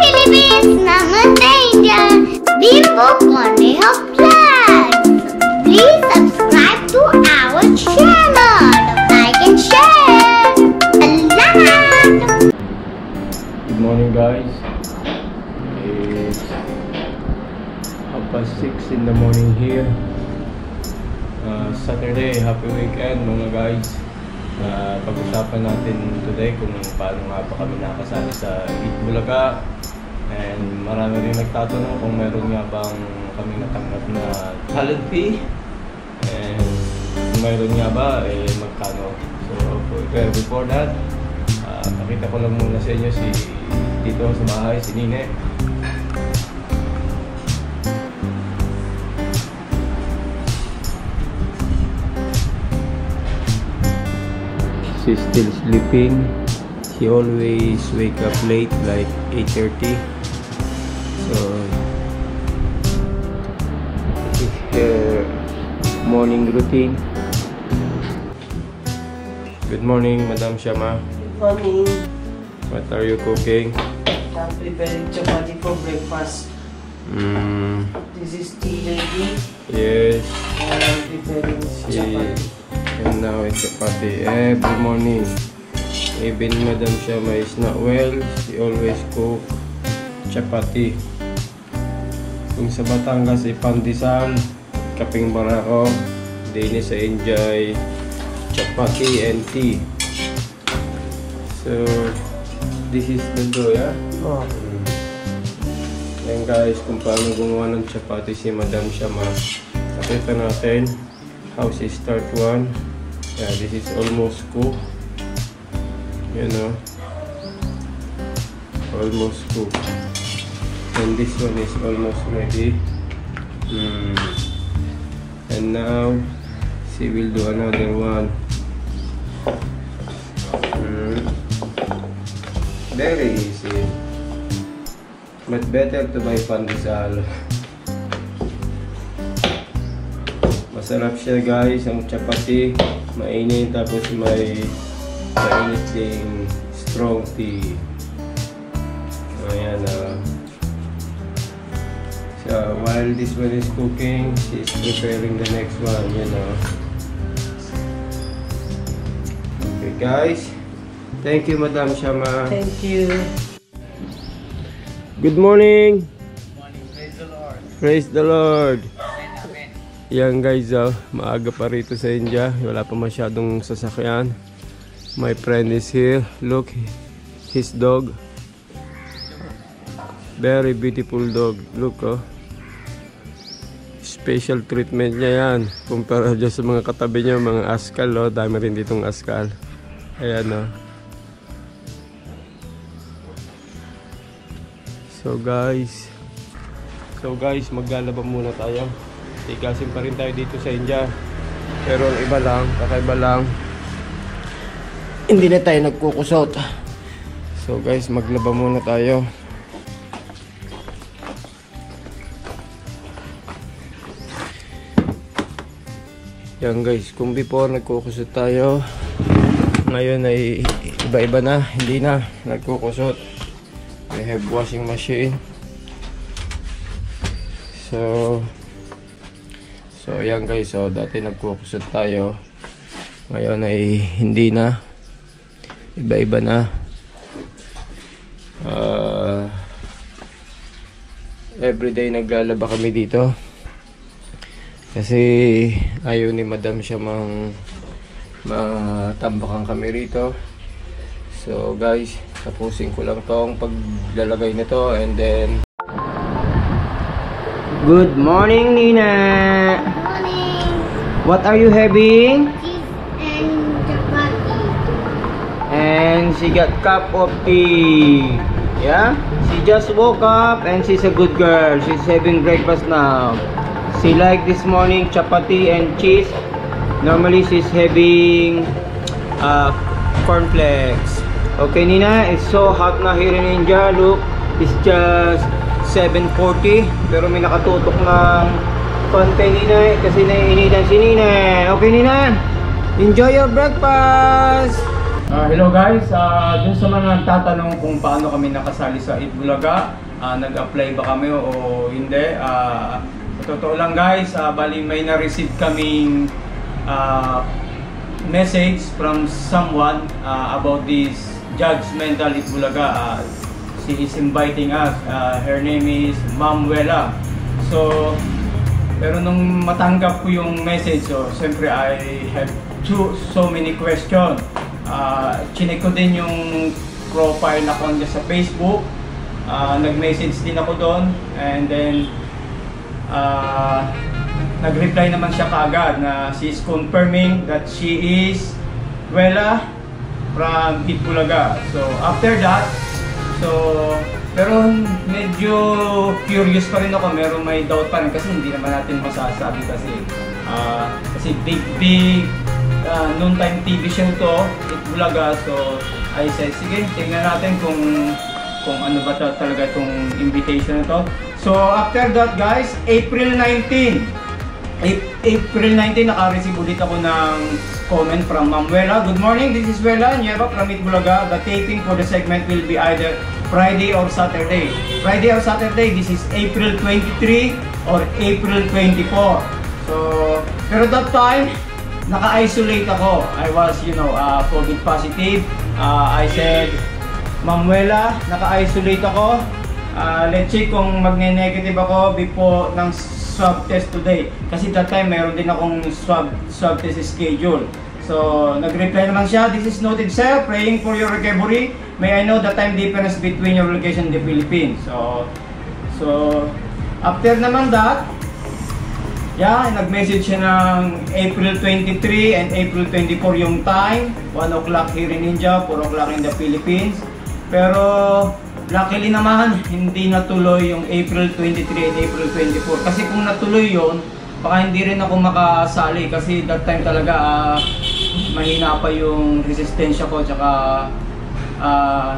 Philippines! Namaste India! Bimbo Cornejo Vlogs! Please subscribe to our channel! Like and share! Salamat! Good morning guys. It's 6:30 in the morning here. Saturday, happy weekend mga guys. Pag-usapan natin today kung paano nga pa kami nakasali sa Eat Bulaga. And marami rin nagtatanong kung meron nga bang kami natanggap na talent fee. And kung meron nga ba, magkano. So before that, pakita ko lang muna sa inyo si dito sa bahay, si Nine. She's still sleeping. She always wake up late, like 8:30. So this is her morning routine. Good morning, Madam Shama. Good morning. What are you cooking? I'm preparing chapati for breakfast. This is tea ready. Yes. And I'm preparing chapati. And now it's chapati every morning. Even Madam Shama is not well, she always cook chapati. Kung sa Batangas ay pandesal, kaping barako, din sa enjoy chapati and tea. So this is the dough, yeah? Oh. Yan guys, kung paano gumawa ng chapati si Madam Shama. Nakita natin how she start one. Yeah, this is almost cooked. You know, almost cooked. And this one is almost ready. And now she will do another one. Very easy, but better to buy pandesal. Masarap siya guys, ang chapati. Mainit, tapos may mainit ding strong tea. Ayan. So while this one is cooking, she's preparing the next one, you know. Okay guys, thank you Madam Shama. Thank you. Good morning. Good morning. Praise the Lord. Praise the Lord. Amen. Yan guys, maaga pa rito sa India. Wala pa masyadong sasakyan. My friend is here. Look, his dog. Very beautiful dog. Look, oh. Special treatment niya yan. Kumpara dyan sa mga katabi niya, mga askal, oh. Dami rin ditong askal. Ayan, oh. So guys, maglalaba muna tayo. Tigasin pa rin tayo dito sa India. Pero ang iba lang, kakaiba lang, hindi na tayo nagkukusot. So guys, maglaba muna tayo. Yan guys, kung before nagkukusot tayo, ngayon ay iba-iba na, hindi na nagkukusot. I have washing machine. So yan guys, so dati nagkukusot tayo, ngayon ay hindi na, iba-iba na. Everyday naglalaba kami dito kasi ayaw ni Madam siya matambakan kami rito. So guys, tapusin ko lang tong paglalagay nito and then good morning, Nina. Morning! What are you having? Cheese and chapati. And she got cup of tea. Yeah? She just woke up and she's a good girl. She's having breakfast now. She like this morning chapati and cheese. Normally she's having cornflakes. Okay, Nina, it's so hot now here in India. Look, it's just 7:40, pero may nakatutok ng konti, Nina, kasi naiinitan si Nina. Okay, Nina, enjoy your breakfast. Hello guys, dun sa mga nagtatanong kung paano kami nakasali sa Eat Bulaga, nag-apply ba kami o hindi. Sa totoo lang guys, bali may na-receive kaming message from someone about this Judgmental Eat Bulaga. She is inviting us. Her name is Ma'am Wella. So, pero nung matanggap ko yung message, so siyempre I have so many questions. Chinek ko din yung profile ako niya sa Facebook. Nag-message din ako doon, and then nag-reply naman siya kaagad na she is confirming that she is Wella from Eat Bulaga. So after that, pero medyo curious pa rin ako, may doubt pa rin kasi hindi naman natin masasabi kasi big noon time TV show to, Eat Bulaga. So I said, sige, tingnan natin kung ano ba talaga itong invitation na to. So after that guys, April 19 naka-receive ulit ako ng comment from Ma'am Wella. Good morning, this is Wella Nieva from Eat Bulaga. The taping for the segment will be either Friday or Saturday. Friday or Saturday, this is April 23 or April 24. So, pero that time, naka-isolate ako. I was, COVID positive. I said, Ma'am Wella, naka-isolate ako. Let's check kung magne-negative ako before ng swab test today. Kasi that time, mayroon din akong swab test schedule. So, nag-reply naman siya, this is noted sir, praying for your recovery. May I know the time difference between your location in the Philippines. So after naman that, nag-message siya ng April 23 and April 24 yung time. 1 o'clock here in India, 4 o'clock in the Philippines. Pero luckily naman, hindi natuloy yung April 23 and April 24. Kasi kung natuloy yon, baka hindi rin ako makasali. Kasi that time talaga, mahina pa yung resistensya ko. Tsaka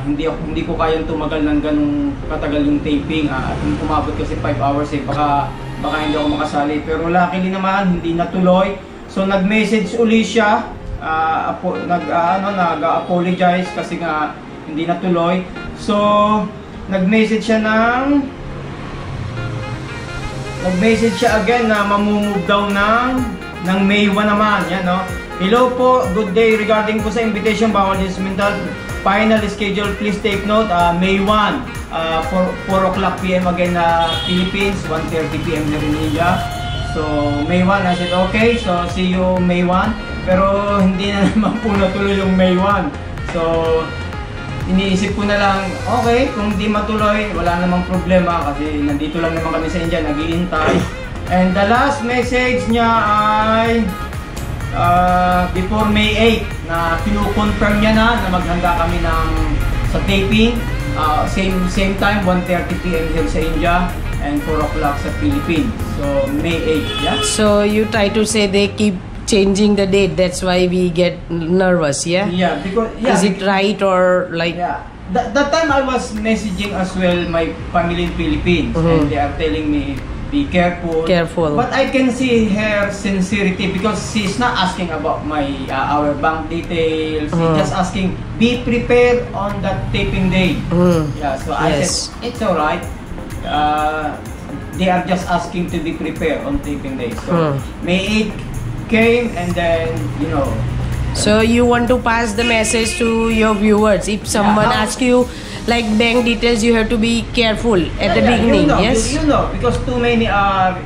hindi ko kayang tumagal ng ganung katagal yung taping. At umabot kasi 5 hours baka hindi ako makasali. Pero luckily naman, hindi natuloy. So nag-message uli siya, nag-apologize kasi nga hindi natuloy. So nag-message siya again na mamumove daw ng May 1 naman. Yan, no? Hello po, good day. Regarding po sa invitation, bawal judgmental final schedule, please take note, May 1, 4 o'clock PM again na Philippines, 1:30 PM na rin India. So May 1, I said okay, so see you May 1. Pero hindi na naman po natuloy yung May 1. So iniisip ko na lang, okay, kung di matuloy, wala namang problema kasi nandito lang naman kami sa India, naghihintay. And the last message niya ay before May 8 na kinu-confirm niya na maghanda kami sa taping, same time, 1:30 PM here sa India and 4 o'clock sa Philippines. So May 8, yeah? So you try to say they keep changing the date, that's why we get nervous, yeah? Yeah, because is it right or like? Yeah, that time I was messaging as well my family in Philippines, and they are telling me be careful. But I can see her sincerity because she's not asking about our bank details. She's just asking be prepared on that taping day. Yeah, so I said it's alright. They are just asking to be prepared on taping day. So May 8 came, and then so you want to pass the message to your viewers. If someone asks you like bank details, you have to be careful at the beginning. Yes, because too many are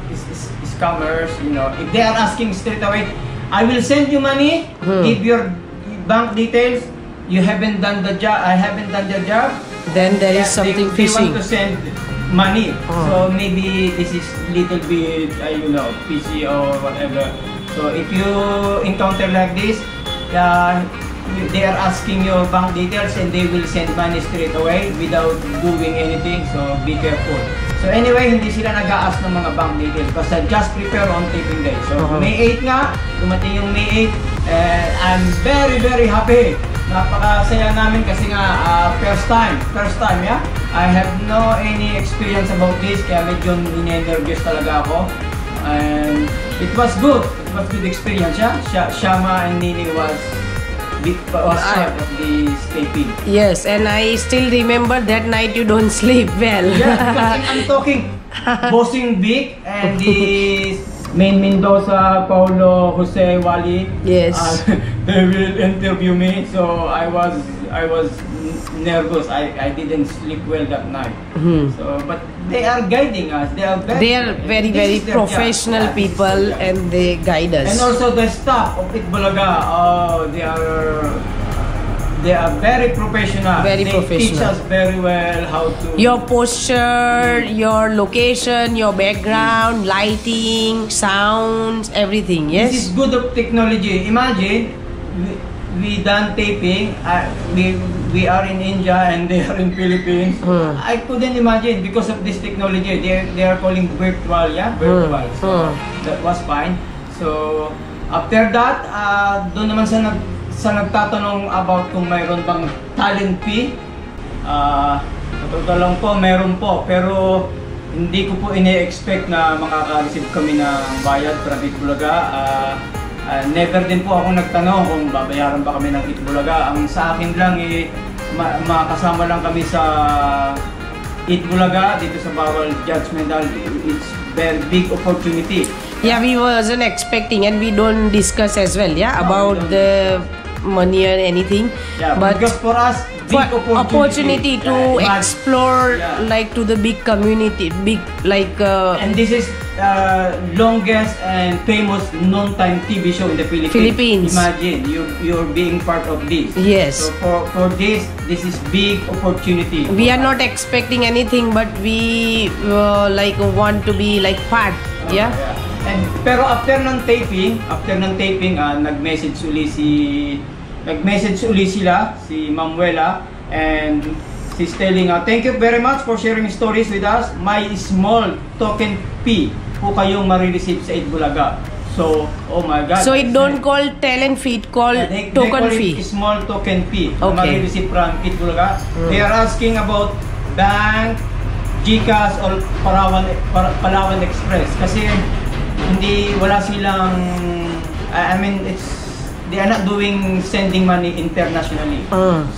scammers. If they are asking straight away, I will send you money, give your bank details, you haven't done the job, I haven't done the job, then there is something They fishy. want to send money. So maybe this is little bit fishy or whatever. So if you encounter like this, they are asking your bank details and they will send money straight away without doing anything. So be careful. So anyway, hindi sila nag-a-ask ng mga bank details basta just prepare on taping day. So May 8 nga, dumating yung May 8, and I'm very very happy. Napakasaya namin kasi nga first time, yeah. I have no any experience about this, kaya medyo nervous talaga ako. And it was good. It was good experience, yeah. Shama and Nini was was part of this taping. Yes, and I still remember that night you don't sleep well. Yeah, because I'm talking Bossing Vic and the Main Mendoza, Paulo, Jose, Wally. Yes. They will interview me, so I was nervous. I didn't sleep well that night. So, but they are guiding us. They are very this is their professional job. Yeah, this is people, their job. and they guide us. And also the staff of Itbulaga, they are very professional. Very they professional. teach us very well how to. Your posture, your location, your background, lighting, sounds, everything. This is Yes. good of technology. Imagine we done taping. We are in India and they are in Philippines. I couldn't imagine because of this technology. They are calling virtual, yeah, virtual. So that was fine. So after that, doon naman sa nagtatanong about kung mayroon bang talent fee. Totoo po, meron po. Pero hindi ko po ini-expect na makaka-receive kami ng bayad from Itbulaga. Never din po ako nagtanong kung babayaran ba kami ng Itbulaga. Ang sa akin lang, makasama lang kami sa Itbulaga dito sa Bawal Judgmental. It's very big opportunity. Yeah, we wasn't expecting, and we don't discuss as well. Yeah, No, about we don't. the money or anything. Yeah, but because for us, big opportunity to Yeah, explore, yeah. like to the big community, big like. And this is longest and famous non-time TV show in the Philippines. Philippines. Imagine you're being part of this. Yes. So for this is big opportunity. We are not expecting anything, but we like want to be like part. Yeah. And pero after ng taping, nag-message uli sila si Mamuela, and she's telling thank you very much for sharing stories with us. My small token fee po kayong marireceive sa Itbulaga. So, oh my God. So it don't call talent fee, it call They token call fee. it small token fee. Okay. Marireceive from Itbulaga. They are asking about bank, GCash or Palawan Express kasi wala silang I mean they are not doing sending money internationally.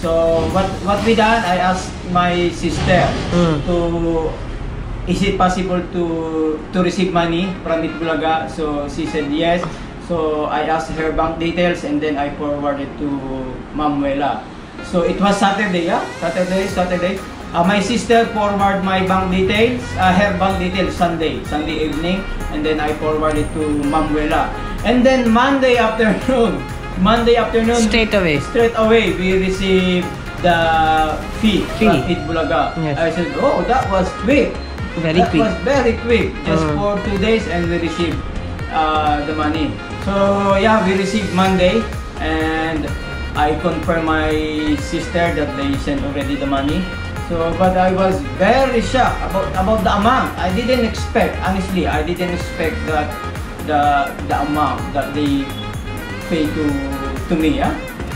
So what we done, I asked my sister to is it possible to receive money from Itbulaga, so she said yes. So I asked her bank details and then I forwarded to Mamuela. So it was Saturday, yeah? Saturday. My sister forwarded my bank details, her bank details Sunday evening, and then I forwarded to Mamuela. And then Monday afternoon, Straight away, we received the fee. From Itbulaga. Yes. I said, oh, that was quick. Very quick. That was very quick. Just for 2 days, and we received the money. So yeah, we received Monday, and I confirmed my sister that they sent already the money. So, but I was very shocked about the amount. I didn't expect, honestly, that the amount that they pay to me, yeah.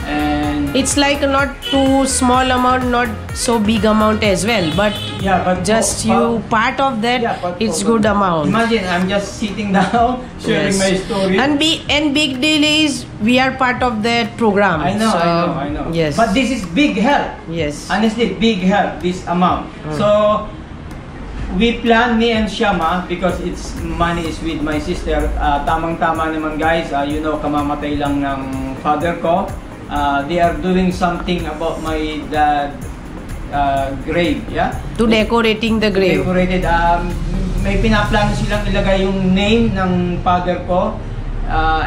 And It's like not too small amount, not so big amount as well, but yeah, but just you part of that, yeah, but it's good amount. Imagine I'm just sitting down sharing Yes. my story. And big deal is we are part of that program. I know, So, I know. Yes. But this is big help. Yes. Honestly, big help, this amount. So, we plan, me and Shama, because it's money is with my sister. Tamang-tama naman guys, kamamatay lang ng father ko. They are doing something about my dad grave, yeah? To decorating the grave. Decorated. May pinaplano silang ilagay yung name ng father ko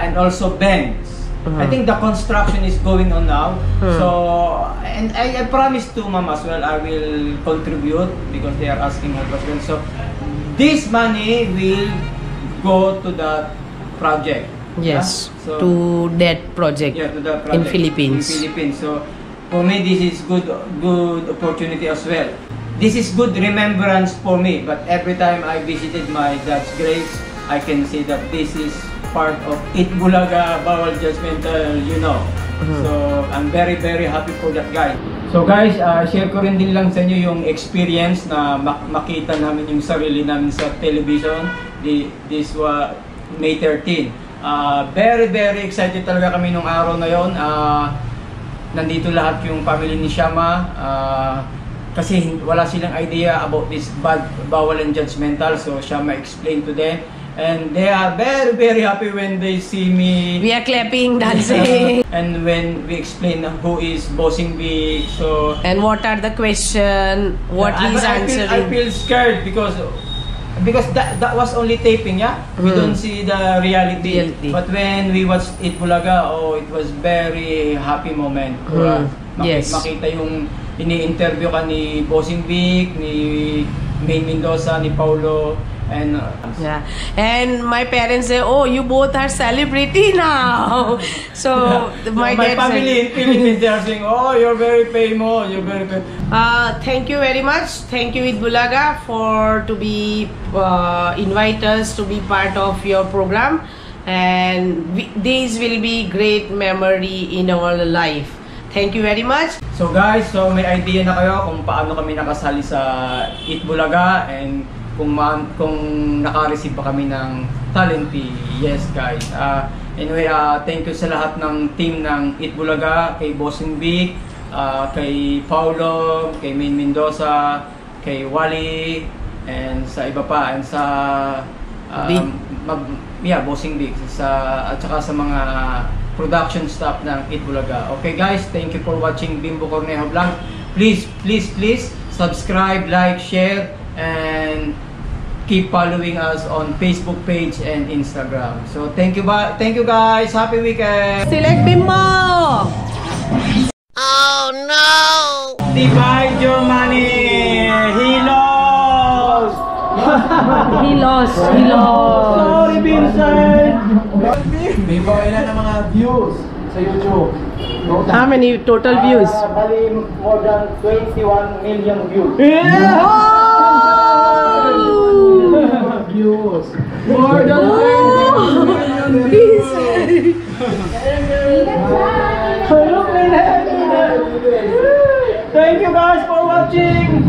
and also Ben's. I think the construction is going on now. So, and I promised to Mom as well, I will contribute because they are asking help as well. So, this money will go to the project. Yes. Yeah? So, To that project. yeah, to the project in Philippines. In Philippines. So, for me, this is good opportunity as well. This is good remembrance for me. But every time I visited my dad's grave, I can say that this is part of Itbulaga, Bawal Judgmental, So, I'm very, very happy for that guy. So guys, share ko rin din lang sa inyo yung experience na makita namin yung sarili namin sa television. This was May 13. Very, very excited talaga kami nung araw na yon. nandito lahat yung family ni Shama. Kasi wala silang idea about this bawal and judgmental. So Shama explained to them. And they are very, very happy when they see me. We are clapping, dancing. And when we explain who is Bossing Big, so... And what are the question, what he's answering. I feel scared because that was only taping, yeah? We don't see the reality. But when we watched Eat Bulaga, oh, it was very happy moment. Yes. Makita yung ini-interview ka ni Bossing Big, ni Maine Mendoza, ni Paulo. And yeah, and my parents say, "Oh, you both are celebrity now." So my family in Philippines, they are saying, "Oh, you're very famous. You're very famous." Thank you very much. Thank you, Eat Bulaga, for to be invite us to be part of your program, and these will be great memory in our life. Thank you very much. So guys, so may idea na kayo kung paano kami nakasali sa Eat Bulaga and kung naka-receive pa kami ng talent fee. Yes guys. Anyway, thank you sa lahat ng team ng Eat Bulaga, kay Bossing Big, kay Paulo, kay Maine Mendoza, kay Wally, and sa iba pa, and sa Bossing Big, at saka sa mga production staff ng Eat Bulaga. Okay guys, thank you for watching Bimbo Cornejo Vlog. Please subscribe, like, share, and keep following us on Facebook page and Instagram. So thank you guys. Happy weekend. Select Bimbo. Oh no! Divide your money. He lost. He lost. Sorry, Vincent. Bimbo, ilan ang mga views sa YouTube? How many total views? Bali, more than 21 million views. Views. More than 21 million views. Thank you guys for watching.